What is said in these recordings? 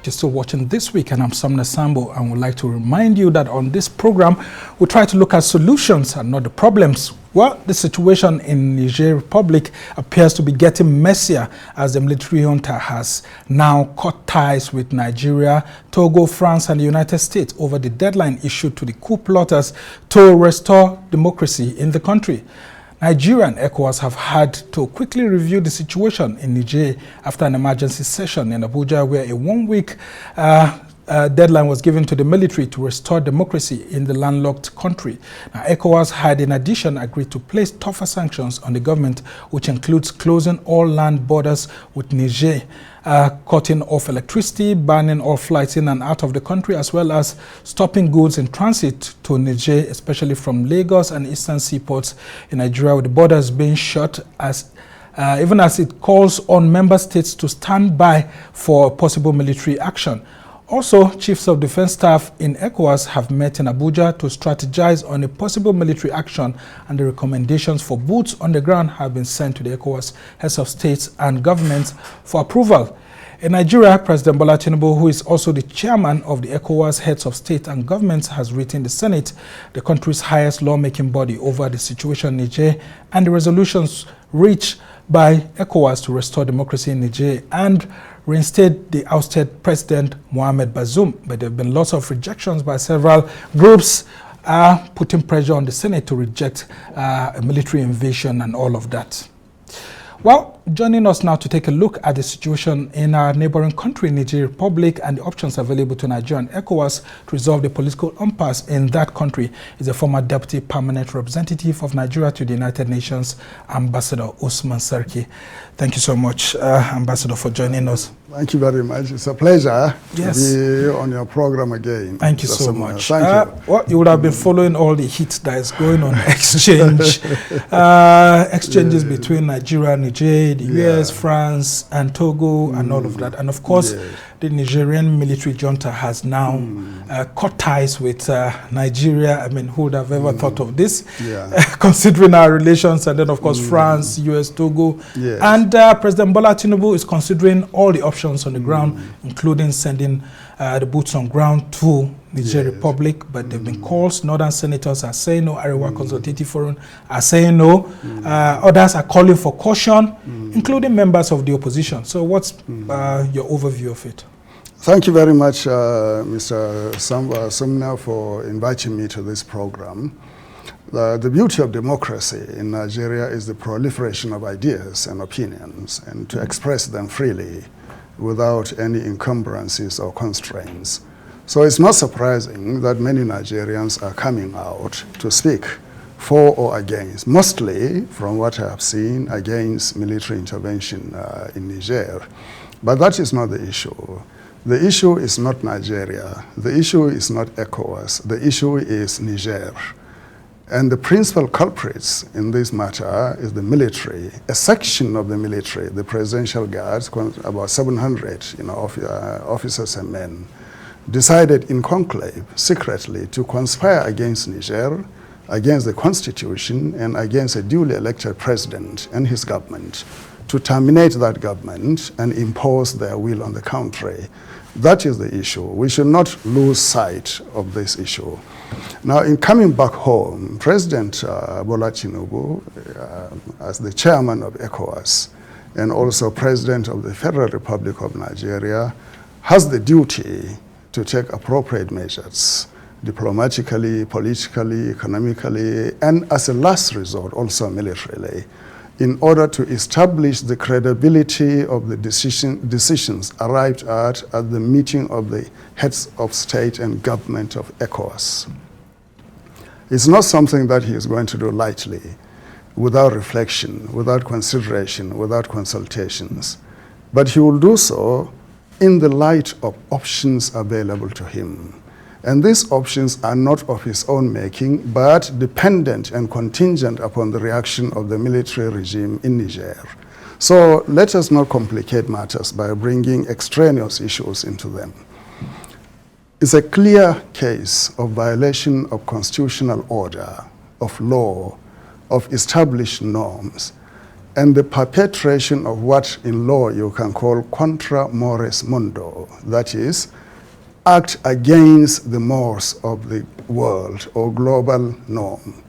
You're still watching This Week, and I'm Sumner Sambo, and would like to remind you that on this program, we try to look at solutions and not the problems. Well, the situation in Niger Republic appears to be getting messier as the military junta has now cut ties with Nigeria, Togo, France, and the United States over the deadline issued to the coup plotters to restore democracy in the country. Nigeria and Ecowas have had to quickly review the situation in Niger after an emergency session in Abuja where a one-week deadline was given to the military to restore democracy in the landlocked country. Now, Ecowas had in addition agreed to place tougher sanctions on the government, which includes closing all land borders with Niger, cutting off electricity, banning all flights in and out of the country, as well as stopping goods in transit to Niger, especially from Lagos and eastern seaports in Nigeria, with the borders being shut even as it calls on member states to stand by for possible military action. Also, chiefs of defense staff in Ecowas have met in Abuja to strategize on a possible military action, and the recommendations for boots on the ground have been sent to the Ecowas heads of states and governments for approval. In Nigeria, President Bola Tinubu, who is also the chairman of the Ecowas heads of state and governments, has written the Senate, the country's highest lawmaking body, over the situation in Niger and the resolutions reached by Ecowas to restore democracy in Niger and reinstate the ousted President Mohamed Bazoum. But there have been lots of rejections by several groups putting pressure on the Senate to reject a military invasion and all of that. Well, joining us now to take a look at the situation in our neighboring country, Nigeria Republic, and the options available to Nigeria and Ecowas to resolve the political impasse in that country is the former Deputy Permanent Representative of Nigeria to the United Nations, Ambassador Usman Sarki. Thank you so much, Ambassador, for joining us. Thank you very much. It's a pleasure to be on your program again. Thank you so much. Thank you. Well, you would have been following all the heat that is going on, exchanges between Nigeria, Niger, the US, France, and Togo, and all of that. And of course, the Nigerian military junta has now cut ties with Nigeria. I mean, who would have ever thought of this? Considering our relations, and then of course France, US, Togo. And President Bola Tinubu is considering all the options on the ground, including sending the boots on ground to Niger Republic, but there have been calls. Northern senators are saying no. Arewa Consultative Forum are saying no. Others are calling for caution, including members of the opposition. So what's your overview of it? Thank you very much, Mr. Sumner, for inviting me to this program. The beauty of democracy in Nigeria is the proliferation of ideas and opinions, and to express them freely without any encumbrances or constraints. So it's not surprising that many Nigerians are coming out to speak for or against, mostly, from what I have seen, against military intervention in Niger. But that is not the issue. The issue is not Nigeria. The issue is not ECOWAS. The issue is Niger. And the principal culprits in this matter is the military, a section of the military, the presidential guards, about 700 officers and men, decided in conclave, secretly, to conspire against Niger, against the constitution, and against a duly elected president and his government, to terminate that government and impose their will on the country. That is the issue. We should not lose sight of this issue. Now, in coming back home, President Bola Tinubu, as the chairman of ECOWAS and also president of the Federal Republic of Nigeria, has the duty to take appropriate measures, diplomatically, politically, economically, and as a last resort, also militarily, in order to establish the credibility of the decisions arrived at the meeting of the heads of state and government of ECOWAS. It's not something that he is going to do lightly, without reflection, without consideration, without consultations. But he will do so in the light of options available to him. And these options are not of his own making, but dependent and contingent upon the reaction of the military regime in Niger. So let us not complicate matters by bringing extraneous issues into them. It's a clear case of violation of constitutional order, of law, of established norms, and the perpetration of what in law you can call contra mores mundo, that is, act against the mores of the world or global norm,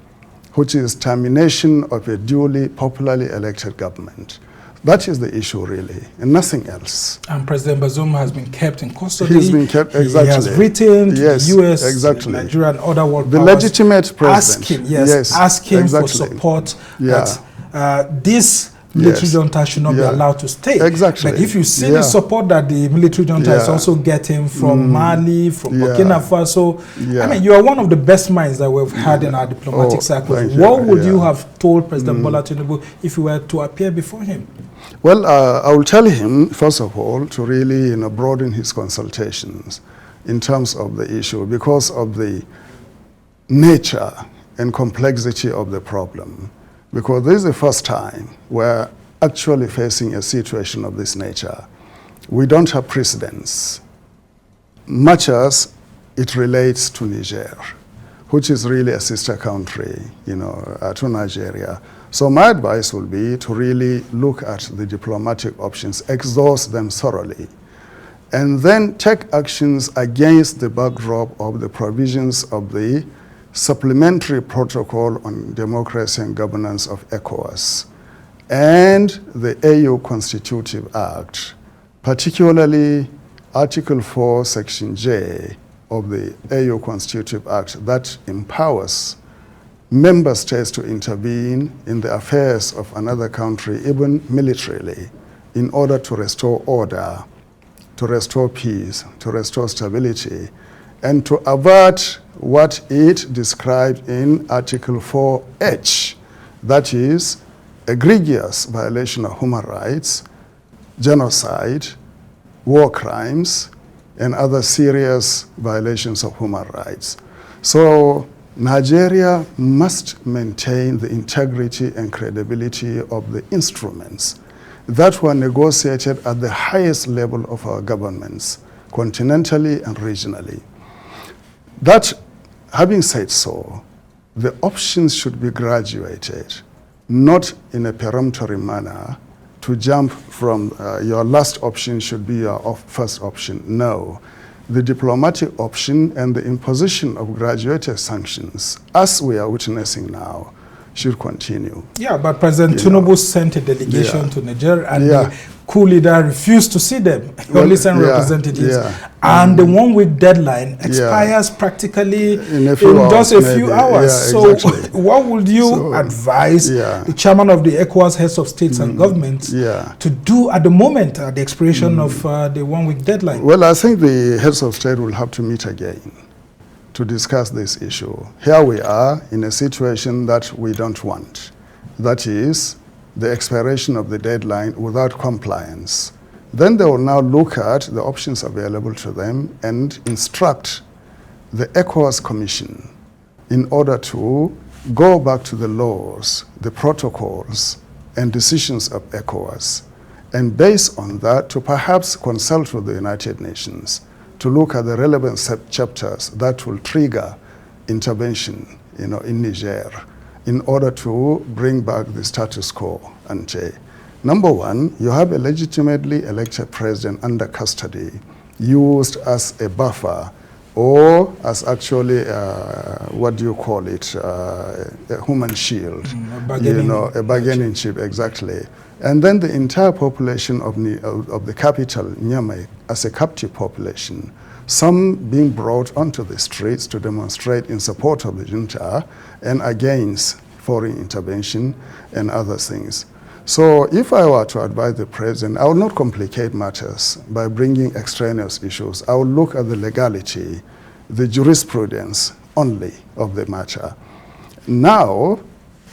which is termination of a duly popularly elected government. That is the issue, really, and nothing else. And President Bazoum has been kept in custody. He's been kept, exactly. He has written to yes, the U.S., exactly. Nigeria, and other world the powers. legitimate president. Ask him exactly. for support Yeah. that this military junta should not be allowed to stay. Exactly. But if you see the support that the military junta is also getting from Mali, from Burkina Faso, I mean, you are one of the best minds that we've had in our diplomatic circles. What would you have told President Bola Tinubu if you were to appear before him? Well, I will tell him, first of all, to really broaden his consultations in terms of the issue because of the nature and complexity of the problem. Because this is the first time we're actually facing a situation of this nature. We don't have precedents, much as it relates to Niger, which is really a sister country, to Nigeria. So my advice would be to really look at the diplomatic options, exhaust them thoroughly, and then take actions against the backdrop of the provisions of the Supplementary Protocol on Democracy and Governance of Ecowas and the AU Constitutive Act, particularly Article 4, Section J of the AU Constitutive Act that empowers member states to intervene in the affairs of another country, even militarily, in order to restore order, to restore peace, to restore stability, and to avert what it described in Article 4H, that is, egregious violation of human rights, genocide, war crimes, and other serious violations of human rights. So Nigeria must maintain the integrity and credibility of the instruments that were negotiated at the highest level of our governments, continentally and regionally. That, having said so, the options should be graduated, not in a peremptory manner to jump from your last option should be your first option. No. The diplomatic option and the imposition of graduated sanctions, as we are witnessing now, should continue. Yeah, but President Tinubu sent a delegation to Niger, and the coup leader refused to see them. He only sent representatives. And the one-week deadline expires practically in just a few hours. So what would you advise the chairman of the Ecowas heads of states and governments to do at the moment, at the expiration of the one-week deadline? Well, I think the heads of state will have to meet again to discuss this issue. Here we are in a situation that we don't want. That is, the expiration of the deadline without compliance. Then they will now look at the options available to them and instruct the ECOWAS Commission in order to go back to the laws, the protocols, and decisions of ECOWAS, and based on that to perhaps consult with the United Nations to look at the relevant chapters that will trigger intervention, in Niger, in order to bring back the status quo ante. Number one, you have a legitimately elected president under custody, used as a buffer, or as actually, what do you call it, a human shield, a bargaining chip, exactly. And then the entire population of the capital, Niamey, as a captive population, some being brought onto the streets to demonstrate in support of the junta and against foreign intervention and other things. So if I were to advise the president, I would not complicate matters by bringing extraneous issues. I would look at the legality, the jurisprudence only of the matter. Now,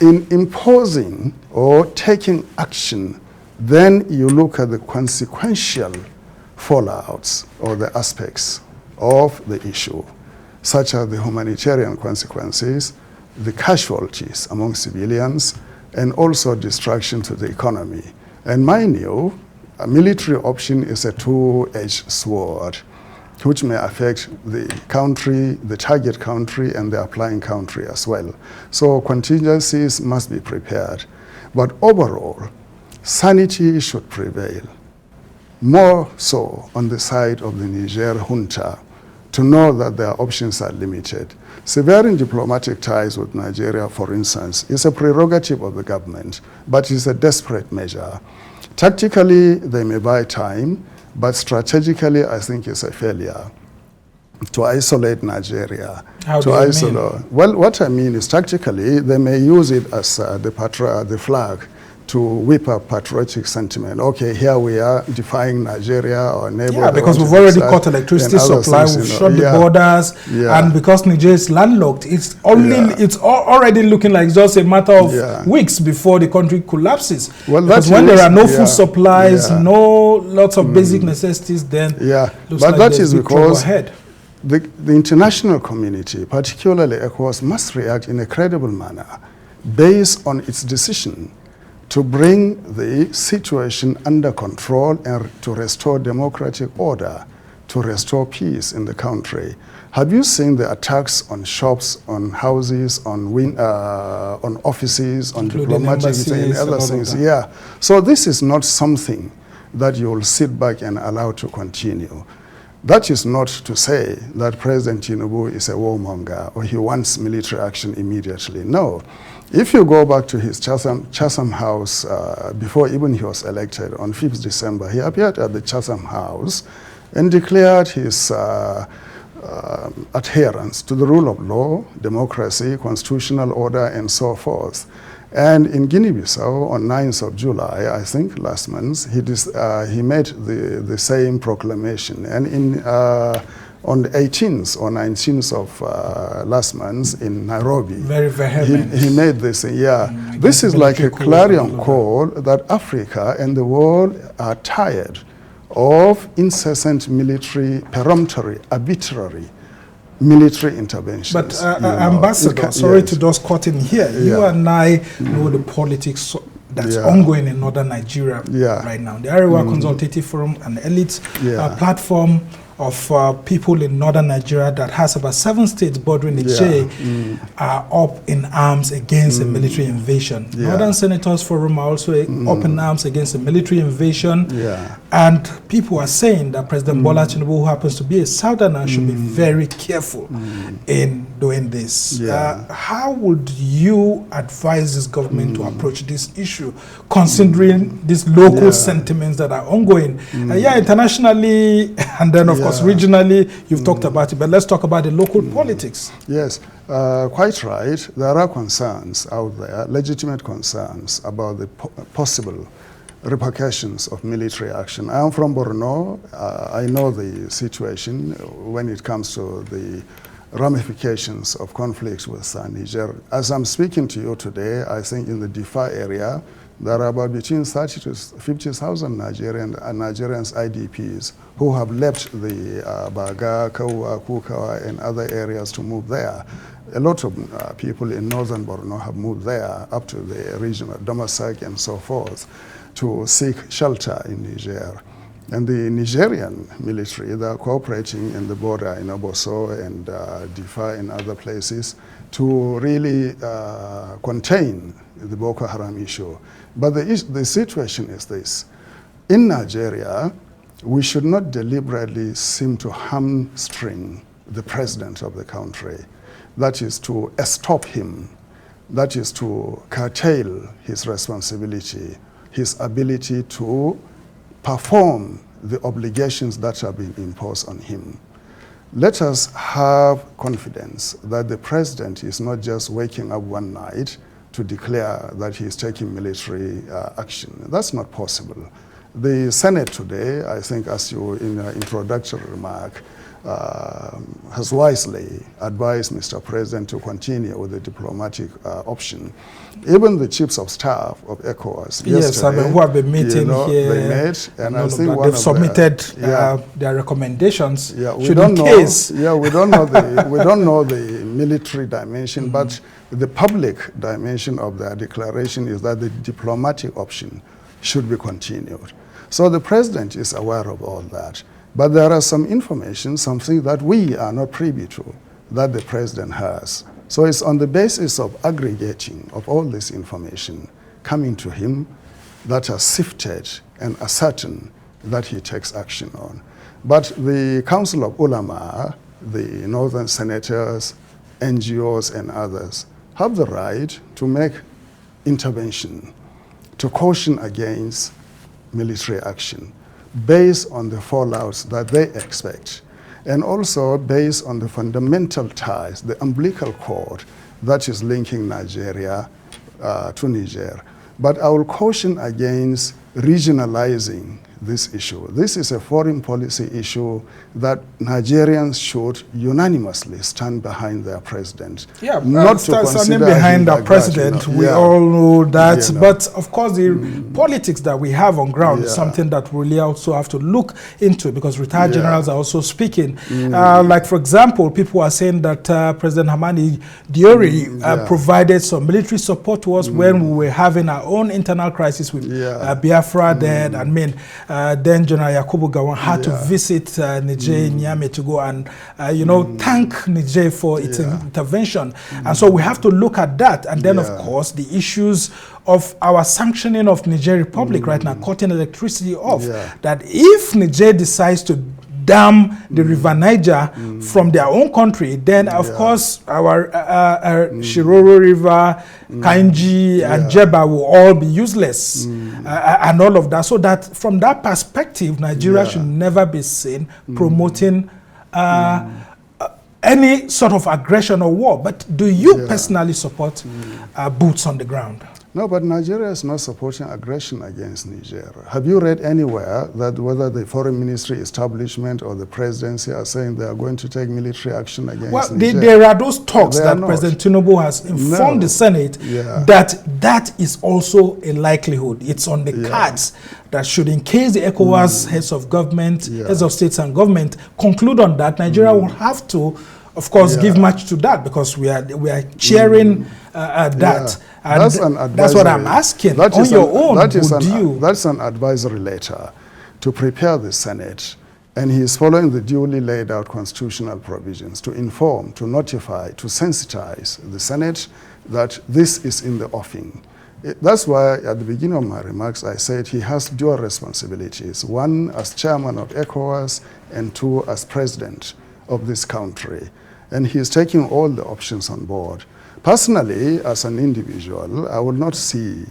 in imposing or taking action, then you look at the consequential fallouts or the aspects of the issue, such as the humanitarian consequences, the casualties among civilians, and also destruction to the economy. And mind you, a military option is a two-edged sword, which may affect the country, the target country, and the applying country as well. So contingencies must be prepared. But overall, sanity should prevail, more so on the side of the Niger junta, to know that their options are limited. Severing diplomatic ties with Nigeria, for instance, is a prerogative of the government, but is a desperate measure. Tactically, they may buy time, but strategically, I think it's a failure to isolate Nigeria. How do you mean? Well, what I mean is tactically, they may use it as the flag to whip up patriotic sentiment. Okay, here we are defying Nigeria or neighbor. Yeah, because we've already cut electricity supply, we've shut the borders, and because Nigeria is landlocked, it's already looking like just a matter of weeks before the country collapses. Well, because when there are no food supplies, no lots of basic necessities, then looks like that is because the international community, particularly Ecowas, must react in a credible manner based on its decision to bring the situation under control and to restore democratic order, to restore peace in the country. Have you seen the attacks on shops, on houses, on offices, on diplomatic and other things? Yeah. So this is not something that you will sit back and allow to continue. That is not to say that President Tinubu is a warmonger or he wants military action immediately. No. If you go back to his Chatham House before even he was elected on 5th December, he appeared at the Chatham House and declared his adherence to the rule of law, democracy, constitutional order, and so forth. And in Guinea-Bissau, on 9th of July, I think last month, he made the same proclamation. And on the 18th or 19th of last month in Nairobi, very vehement. He made this. This is like a clarion call that Africa and the world are tired of incessant military, peremptory, arbitrary military interventions. But Ambassador, sorry to just cut in here. You and I know the politics that's ongoing in northern Nigeria right now. The Arewa Consultative Forum, an elite platform of people in northern Nigeria that has about 7 states bordering the J are up in arms against a military invasion. Northern Senators Forum are also up in arms against a military invasion. And people are saying that President Bola Tinubu, who happens to be a southerner, should be very careful in doing this. How would you advise this government to approach this issue, considering these local sentiments that are ongoing? Internationally, and then of course regionally, you've talked about it, but let's talk about the local politics. Yes, quite right. There are concerns out there, legitimate concerns about the possible repercussions of military action. I am from Borno. I know the situation when it comes to the ramifications of conflicts with Niger. As I'm speaking to you today, I think in the Difa area, there are about between 30 to 50,000 Nigerians, IDPs, who have left the Baga, Kawa, Kukawa, and other areas to move there. A lot of people in northern Borno have moved there up to the region of Damasak and so forth to seek shelter in Niger. And the Nigerian military, they are cooperating in the border in Oboso and Difa and other places to really contain the Boko Haram issue. But the situation is this. In Nigeria, we should not deliberately seem to hamstring the president of the country. That is to stop him. That is to curtail his responsibility, his ability to perform the obligations that have been imposed on him. Let us have confidence that the president is not just waking up one night to declare that he is taking military action. That's not possible. The Senate today, I think, as you in your introductory remark, has wisely advised Mr. President to continue with the diplomatic option. Even the chiefs of staff of Ecowas yesterday, who have been meeting here, they met, and I think they've submitted their recommendations. We don't know the military dimension, but the public dimension of their declaration is that the diplomatic option should be continued. So the president is aware of all that. But there are some information, something that we are not privy to, that the president has. So it's on the basis of aggregating of all this information, coming to him, that are sifted and are certain that he takes action on. But the Council of Ulama, the northern senators, NGOs and others have the right to make intervention, to caution against military action based on the fallouts that they expect, and also based on the fundamental ties, the umbilical cord that is linking Nigeria to Niger. But I will caution against regionalizing this issue. This is a foreign policy issue that Nigerians should unanimously stand behind their president. Yeah, not standing behind our president, we all know that. But of course, the politics that we have on ground is something that we really also have to look into, because retired generals are also speaking. Like, for example, people are saying that President Hamani Diori provided some military support to us when we were having our own internal crisis with Biafra then. I mean, then General Yakubu Gowon had to visit Niger, Niamey, to go and, thank Niger for its intervention. And so we have to look at that. And then, of course, the issues of our sanctioning of Niger Republic right now, cutting electricity off. That if Niger decides to dam the River Niger from their own country, then of course our Shiroro River, Kainji and Jeba will all be useless and all of that. So that from that perspective, Nigeria should never be seen promoting any sort of aggression or war. But do you personally support boots on the ground? No, but Nigeria is not supporting aggression against Niger. Have you read anywhere that whether the foreign ministry establishment or the presidency are saying they are going to take military action against Niger? There are those talks that President Tinubu has informed the Senate that is also a likelihood. It's on the cards that should, in case the Ecowas heads of government, heads of states and government conclude on that, Nigeria will have to, of course, give much to that, because we are cheering that. And that's what I'm asking. On your own, that's an advisory letter to prepare the Senate, and he is following the duly laid out constitutional provisions to inform, to notify, to sensitize the Senate that this is in the offing. That's why at the beginning of my remarks I said he has dual responsibilities, one as chairman of Ecowas and two as president of this country. And he is taking all the options on board. Personally, as an individual, I would not see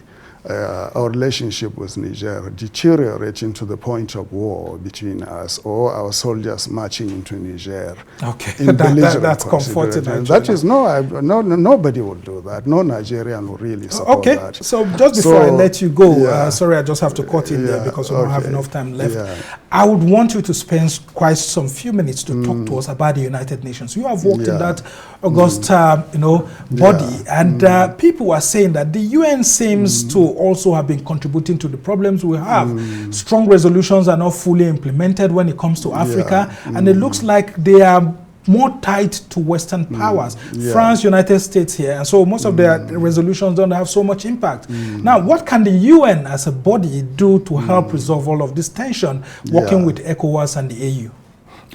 our relationship with Niger deteriorating to the point of war between us or our soldiers marching into Niger. Okay, that's comforting. That is, nobody will do that. No Nigerian will really support that. So just before I let you go, sorry, I just have to cut in there because we don't have enough time left. I would want you to spend quite some few minutes to talk to us about the United Nations. You have worked in that august, body, and people are saying that the UN seems to also have been contributing to the problems we have. Strong resolutions are not fully implemented when it comes to Africa, and it looks like they are more tied to Western powers. France, United States here, and so most of their resolutions don't have so much impact. Now, what can the UN as a body do to help resolve all of this tension, working with ECOWAS and the AU?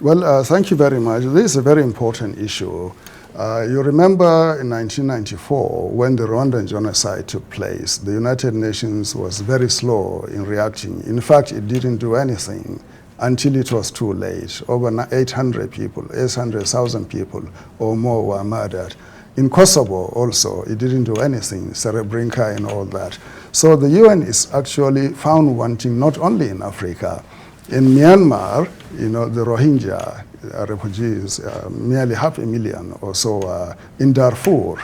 Well, thank you very much. This is a very important issue. You remember in 1994, when the Rwandan genocide took place, the United Nations was very slow in reacting. In fact, it didn't do anything until it was too late. Over 800 people, 800,000 people or more were murdered. In Kosovo also, it didn't do anything, Srebrenica and all that. So the UN is actually found wanting not only in Africa. In Myanmar, the Rohingya refugees, nearly 500,000 or so in Darfur,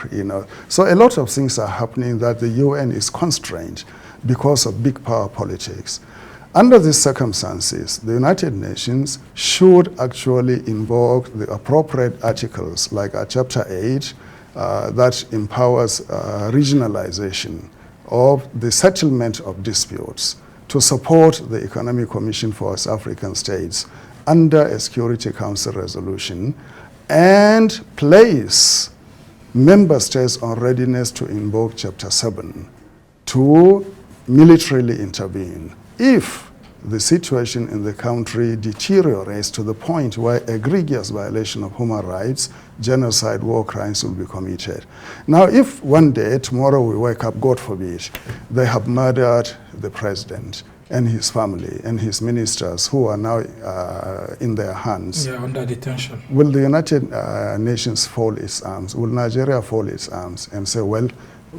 So a lot of things are happening that the UN is constrained because of big power politics. Under these circumstances, the United Nations should actually invoke the appropriate articles, like Chapter 8, that empowers regionalization of the settlement of disputes to support the Economic Commission for West African States under a Security Council resolution, and place member states on readiness to invoke Chapter 7 to militarily intervene if the situation in the country deteriorates to the point where egregious violation of human rights, genocide, war crimes will be committed. Now, if one day, tomorrow we wake up, God forbid, they have murdered the president and his family and his ministers who are now in their hands. Yeah, under detention. Will the United Nations fold its arms? Will Nigeria fold its arms and say, well,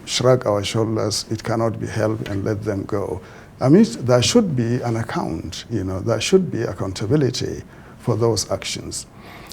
shrug our shoulders, it cannot be helped, and let them go? I mean, there should be an account, there should be accountability for those actions.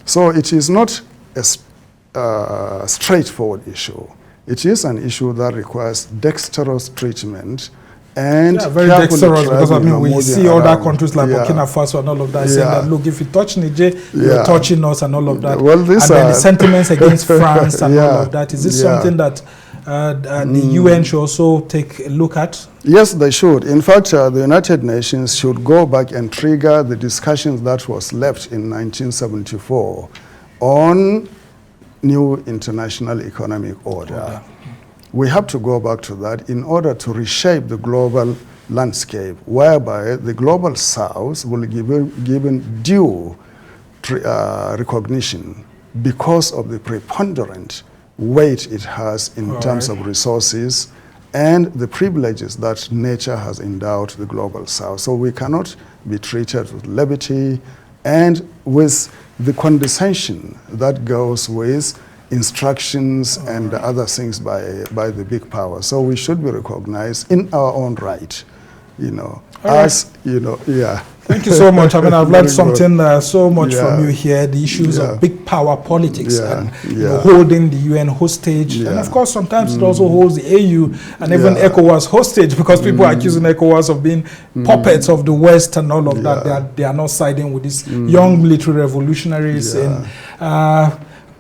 So it is not a straightforward issue. It is an issue that requires dexterous treatment and very dexterous, because we see other countries like Burkina Faso and all of that saying that, look, if you touch Niger, you're touching us and all of that. Well, and then the sentiments against France and all of that. Is this something that the UN should also take a look at? Yes, they should. In fact, the United Nations should go back and trigger the discussions that was left in 1974 on new international economic order. We have to go back to that in order to reshape the global landscape, whereby the global south will be given due recognition because of the preponderant weight it has in terms of resources and the privileges that nature has endowed the global south. So we cannot be treated with levity and with the condescension that goes with instructions and other things by the big power. So we should be recognized in our own right, Thank you so much. I mean, I've learned something so much from you here, the issues of big power politics and holding the UN hostage. And of course, sometimes it also holds the AU and even Ecowas hostage, because people are accusing Ecowas of being puppets of the West and all of that. They are not siding with these young military revolutionaries in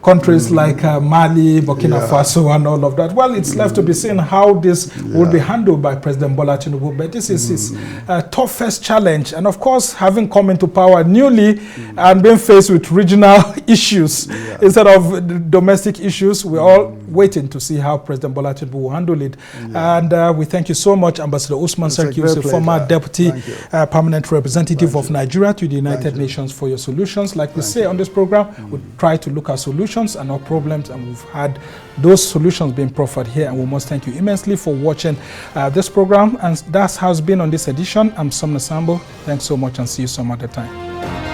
countries like Mali, Burkina Faso and all of that. Well, it's left to be seen how this will be handled by President Bola Tinubu, but this is his toughest challenge. And of course, having come into power newly and being faced with regional issues instead of domestic issues, we're all waiting to see how President Bola Tinubu will handle it. And we thank you so much, Ambassador Usman Sarki, who's a former Deputy Permanent Representative of Nigeria to the United Nations, for your solutions. Like we say on this program, we try to look at solutions and our problems, and we've had those solutions being proffered here, and we must thank you immensely for watching this program. And that has been on this edition. I'm Somna Sambo. Thanks so much, and see you some other time.